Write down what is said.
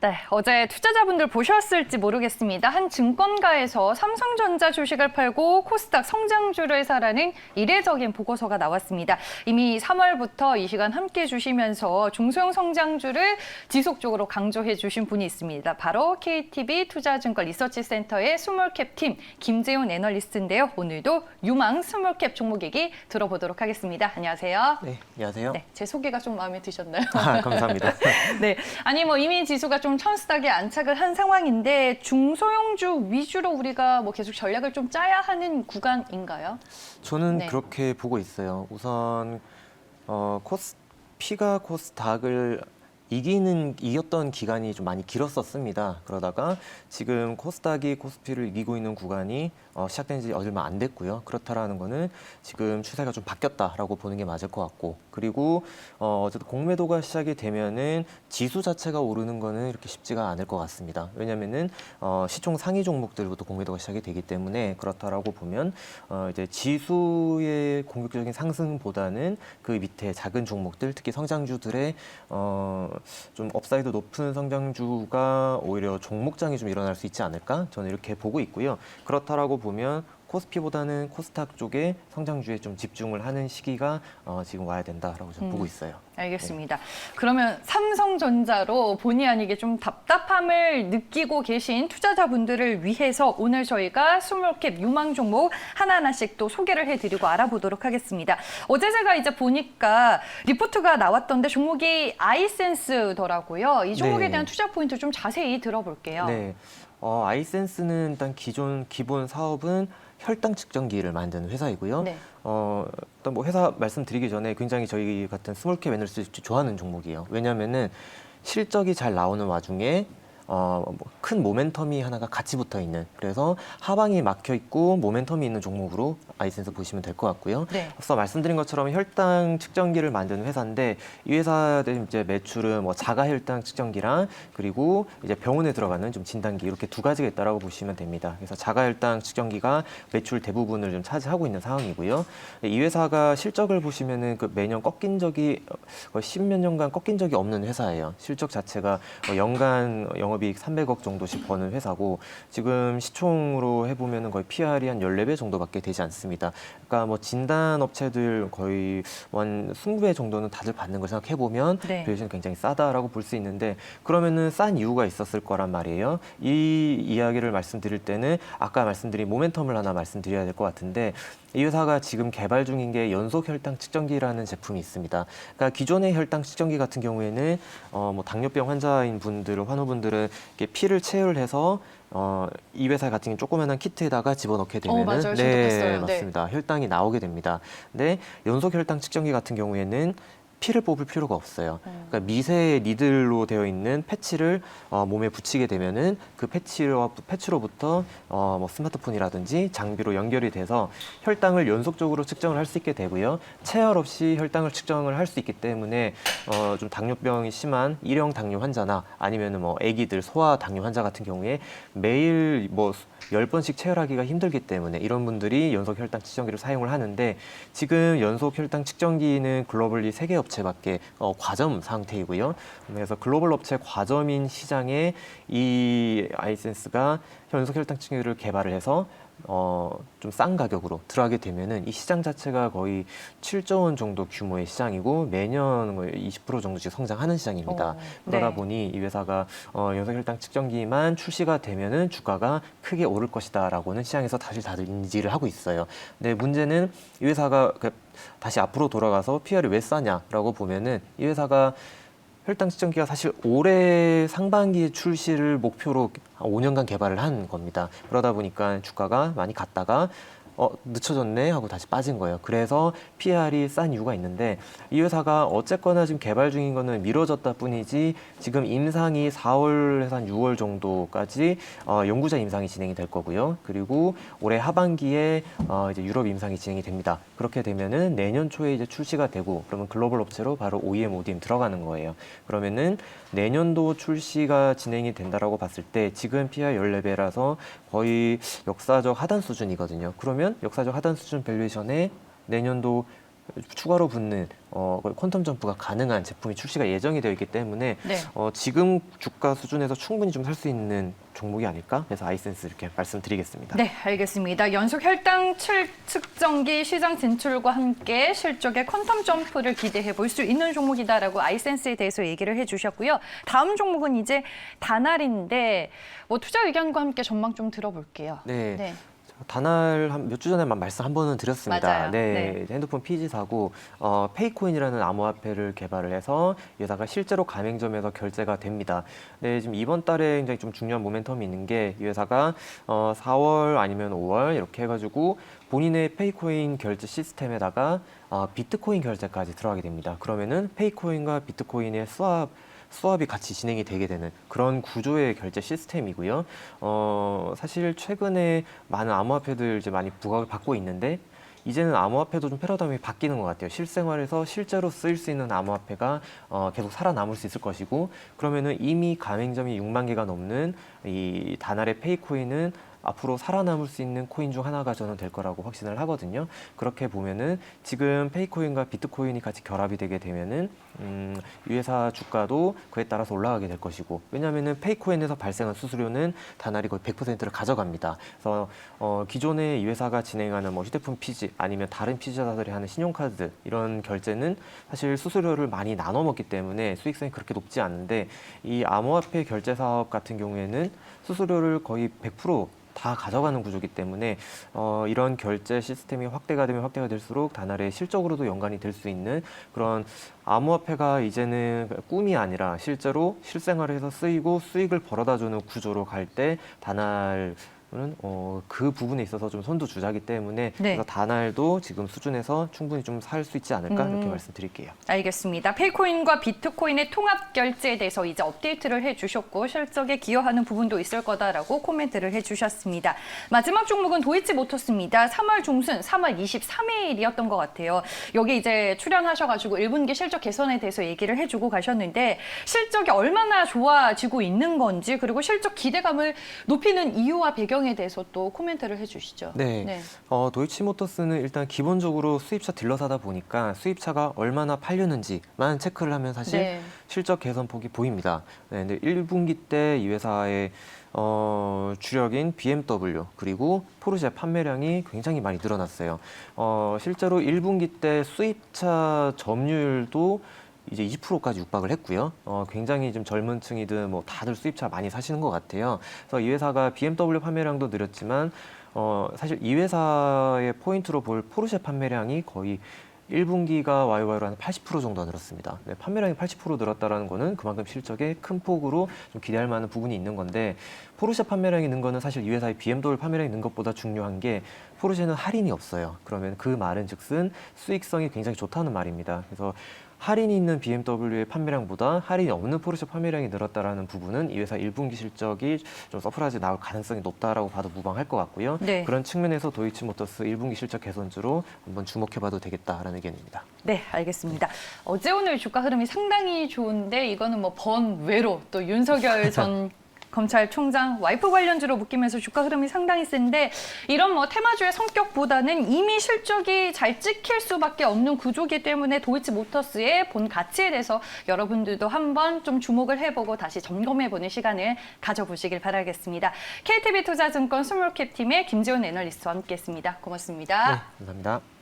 네, 어제 투자자분들 보셨을지 모르겠습니다. 한 증권가에서 삼성전자 주식을 팔고 코스닥 성장주를 사라는 이례적인 보고서가 나왔습니다. 이미 3월부터 이 시간 함께해 주시면서 중소형 성장주를 지속적으로 강조해 주신 분이 있습니다. 바로 KTB 투자증권 리서치센터의 스몰캡 팀 김재훈 애널리스트인데요. 오늘도 유망 스몰캡 종목 얘기 들어보도록 하겠습니다. 안녕하세요. 네, 안녕하세요. 네, 제 소개가 좀 마음에 드셨나요? 감사합니다. 네, 아니 뭐 이미 지수가 좀 천스닥에 안착을 한 상황인데 중소형주 위주로 우리가 뭐 계속 전략을 좀 짜야 하는 구간인가요? 저는 네. 그렇게 보고 있어요. 우선 피가 코스닥을 이겼던 기간이 좀 많이 길었었습니다. 그러다가 지금 코스닥이 코스피를 이기고 있는 구간이 시작된 지 얼마 안 됐고요. 그렇다라는 거는 지금 추세가 좀 바뀌었다라고 보는 게 맞을 것 같고, 그리고 어쨌든 공매도가 시작이 되면은 지수 자체가 오르는 거는 이렇게 쉽지가 않을 것 같습니다. 왜냐면은 시총 상위 종목들부터 공매도가 시작이 되기 때문에 그렇다라고 보면 이제 지수의 공격적인 상승보다는 그 밑에 작은 종목들, 특히 성장주들의 좀 업사이드 높은 성장주가 오히려 종목장이 좀 일어날 수 있지 않을까? 저는 이렇게 보고 있고요. 그렇다라고 보면 코스피보다는 코스닥 쪽에 성장주에 좀 집중을 하는 시기가 지금 와야 된다라고 저는 보고 있어요. 알겠습니다. 그러면 삼성전자로 본의 아니게 좀 답답함을 느끼고 계신 투자자분들을 위해서 오늘 저희가 스몰캡 유망 종목 하나하나씩 또 소개를 해드리고 알아보도록 하겠습니다. 어제 제가 이제 보니까 리포트가 나왔던데 종목이 아이센스더라고요. 이 종목에 네. 대한 투자 포인트 좀 자세히 들어볼게요. 네, 아이센스는 일단 기본 사업은 혈당 측정기를 만드는 회사이고요. 네. 일단 뭐 회사 말씀드리기 전에 굉장히 저희 같은 스몰캡 애널리스트 좋아하는 종목이에요. 왜냐하면은 실적이 잘 나오는 와중에 큰 모멘텀이 하나가 같이 붙어 있는, 그래서 하방이 막혀 있고 모멘텀이 있는 종목으로 아이센스 보시면 될 것 같고요. 네. 앞서 말씀드린 것처럼 혈당 측정기를 만드는 회사인데 이 회사의 이제 매출은 뭐 자가 혈당 측정기랑 그리고 이제 병원에 들어가는 좀 진단기, 이렇게 두 가지가 있다라고 보시면 됩니다. 그래서 자가 혈당 측정기가 매출 대부분을 좀 차지하고 있는 상황이고요. 이 회사가 실적을 보시면은 그 매년 꺾인 적이 거의 10몇 년간 꺾인 적이 없는 회사예요. 실적 자체가 연간 영업이익 300억 정도씩 버는 회사고, 지금 시총으로 해보면 거의 PR이 한 14배 정도밖에 되지 않습니다. 그러니까 뭐 진단 업체들 거의 한 20배 정도는 다들 받는 걸 생각해보면 네. 밸류에이션이 굉장히 싸다라고 볼 수 있는데, 그러면은 싼 이유가 있었을 거란 말이에요. 이 이야기를 말씀드릴 때는 아까 말씀드린 모멘텀을 하나 말씀드려야 될 것 같은데, 이 회사가 지금 개발 중인 게 연속 혈당 측정기라는 제품이 있습니다. 그러니까 기존의 혈당 측정기 같은 경우에는 뭐 당뇨병 환자인 분들, 환우분들은 이렇게 피를 체열 해서 이 회사 같은 경우는 조그만한 키트에다가 집어넣게 되면은 맞아요. 저도 네, 봤어요. 맞습니다. 혈당이 나오게 됩니다. 근데 연속 혈당 측정기 같은 경우에는 피를 뽑을 필요가 없어요. 그러니까 미세 니들로 되어 있는 패치를 몸에 붙이게 되면은 그 패치로부터 뭐 스마트폰이라든지 장비로 연결이 돼서 혈당을 연속적으로 측정을 할 수 있게 되고요. 체열 없이 혈당을 측정을 할 수 있기 때문에 좀 당뇨병이 심한 일형 당뇨 환자나 아니면은 뭐 아기들 소아 당뇨 환자 같은 경우에 매일 뭐 10번씩 체열하기가 힘들기 때문에 이런 분들이 연속 혈당 측정기를 사용을 하는데, 지금 연속 혈당 측정기는 글로벌리 3개 업체밖에 과점 상태이고요. 그래서 글로벌 업체 과점인 시장에 이 아이센스가 연속 혈당 측정기를 개발을 해서 좀 싼 가격으로 들어가게 되면은 이 시장 자체가 거의 7조 원 정도 규모의 시장이고 매년 20% 정도씩 성장하는 시장입니다. 그러다 네. 보니 이 회사가 연속 혈당 측정기만 출시가 되면은 주가가 크게 오를 것이다라고는 시장에서 다들 인지를 하고 있어요. 근데 문제는 이 회사가 다시 앞으로 돌아가서 PR이 왜 싸냐라고 보면은 이 회사가 혈당 측정기가 사실 올해 상반기에 출시를 목표로 5년간 개발을 한 겁니다. 그러다 보니까 주가가 많이 갔다가 늦춰졌네 하고 다시 빠진 거예요. 그래서 PR이 싼 이유가 있는데, 이 회사가 어쨌거나 지금 개발 중인 거는 미뤄졌다 뿐이지 지금 임상이 4월에서 한 6월 정도까지 연구자 임상이 진행이 될 거고요. 그리고 올해 하반기에 이제 유럽 임상이 진행이 됩니다. 그렇게 되면은 내년 초에 이제 출시가 되고, 그러면 글로벌 업체로 바로 OEM, ODM 들어가는 거예요. 그러면은 내년도 출시가 진행이 된다라고 봤을 때 지금 PR 14배라서 거의 역사적 하단 수준이거든요. 그러면 역사적 하단 수준 밸류에이션에 내년도 추가로 붙는 퀀텀 점프가 가능한 제품이 출시가 예정이 되어 있기 때문에 네. 지금 주가 수준에서 충분히 좀 살 수 있는 종목이 아닐까 해서 아이센스 이렇게 말씀드리겠습니다. 네, 알겠습니다. 연속 혈당 측정기 시장 진출과 함께 실적의 퀀텀 점프를 기대해 볼 수 있는 종목이다라고 아이센스에 대해서 얘기를 해주셨고요. 다음 종목은 이제 다날인데 투자 의견과 함께 전망 좀 들어볼게요. 네. 다날 몇 주 전에 말씀 한 번은 드렸습니다. 맞아요. 네. 핸드폰 PG사고 페이코인이라는 암호화폐를 개발을 해서 이 회사가 실제로 가맹점에서 결제가 됩니다. 네, 지금 이번 달에 굉장히 좀 중요한 모멘텀이 있는 게 이 회사가 4월 아니면 5월 이렇게 해가지고 본인의 페이코인 결제 시스템에다가 비트코인 결제까지 들어가게 됩니다. 그러면은 페이코인과 비트코인의 수합이 같이 진행이 되게 되는 그런 구조의 결제 시스템이고요. 사실 최근에 많은 암호화폐들 이제 많이 부각을 받고 있는데 이제는 암호화폐도 좀 패러다임이 바뀌는 것 같아요. 실생활에서 실제로 쓰일 수 있는 암호화폐가 계속 살아남을 수 있을 것이고 그러면은 이미 가맹점이 6만 개가 넘는 이 다날의 페이코인은 앞으로 살아남을 수 있는 코인 중 하나가 저는 될 거라고 확신을 하거든요. 그렇게 보면은 지금 페이코인과 비트코인이 같이 결합이 되게 되면은 이 회사 주가도 그에 따라서 올라가게 될 것이고 왜냐하면은 페이코인에서 발생한 수수료는 다날이 거의 100%를 가져갑니다. 그래서 기존에 이 회사가 진행하는 휴대폰 피지 아니면 다른 피지사들이 하는 신용카드 이런 결제는 사실 수수료를 많이 나눠 먹기 때문에 수익성이 그렇게 높지 않은데 이 암호화폐 결제 사업 같은 경우에는 수수료를 거의 100% 다 가져가는 구조이기 때문에 이런 결제 시스템이 확대가 되면 확대가 될수록 다날의 실적으로도 연관이 될 수 있는 그런 암호화폐가 이제는 꿈이 아니라 실제로 실생활에서 쓰이고 수익을 벌어다주는 구조로 갈 때 다날 그 부분에 있어서 좀 선두주자이기 때문에 네. 그래서 다날도 지금 수준에서 충분히 좀 살 수 있지 않을까 이렇게 말씀드릴게요. 알겠습니다. 페이코인과 비트코인의 통합 결제에 대해서 이제 업데이트를 해주셨고 실적에 기여하는 부분도 있을 거다라고 코멘트를 해주셨습니다. 마지막 종목은 도이치모터스입니다. 3월 중순, 3월 23일이었던 것 같아요. 여기 이제 출연하셔가지고 1분기 실적 개선에 대해서 얘기를 해주고 가셨는데 실적이 얼마나 좋아지고 있는 건지 그리고 실적 기대감을 높이는 이유와 배경에 대해서 또 코멘트를 해주시죠. 네. 도이치모터스는 일단 기본적으로 수입차 딜러사다 보니까 수입차가 얼마나 팔렸는지만 체크를 하면 사실 네. 실적 개선폭이 보입니다. 네, 근데 1분기 때 이 회사의 주력인 BMW 그리고 포르쉐 판매량이 굉장히 많이 늘어났어요. 실제로 1분기 때 수입차 점유율도 이제 20%까지 육박을 했고요. 굉장히 좀 젊은 층이든 다들 수입차 많이 사시는 것 같아요. 그래서 이 회사가 BMW 판매량도 늘었지만 사실 이 회사의 포인트로 볼 포르쉐 판매량이 거의 1분기가 YOY로 한 80% 정도 늘었습니다. 네, 판매량이 80% 늘었다는 거는 그만큼 실적에 큰 폭으로 좀 기대할 만한 부분이 있는 건데 포르쉐 판매량이 는 거는 사실 이 회사의 BMW 판매량이 는 것보다 중요한 게 포르쉐는 할인이 없어요. 그러면 그 말은 즉슨 수익성이 굉장히 좋다는 말입니다. 그래서 할인이 있는 BMW의 판매량보다 할인이 없는 포르쉐 판매량이 늘었다라는 부분은 이 회사 1분기 실적이 좀 서프라이즈 나올 가능성이 높다라고 봐도 무방할 것 같고요. 네. 그런 측면에서 도이치모터스 1분기 실적 개선주로 한번 주목해봐도 되겠다라는 의견입니다. 네, 알겠습니다. 어제 오늘 주가 흐름이 상당히 좋은데 이거는 번외로 또 윤석열 전 검찰총장 와이프 관련주로 묶이면서 주가 흐름이 상당히 센데 이런 테마주의 성격보다는 이미 실적이 잘 찍힐 수밖에 없는 구조이기 때문에 도이치모터스의 본 가치에 대해서 여러분들도 한번 좀 주목을 해보고 다시 점검해보는 시간을 가져보시길 바라겠습니다. KTB 투자증권 스몰캡팀의 김지훈 애널리스트와 함께했습니다. 고맙습니다. 네, 감사합니다.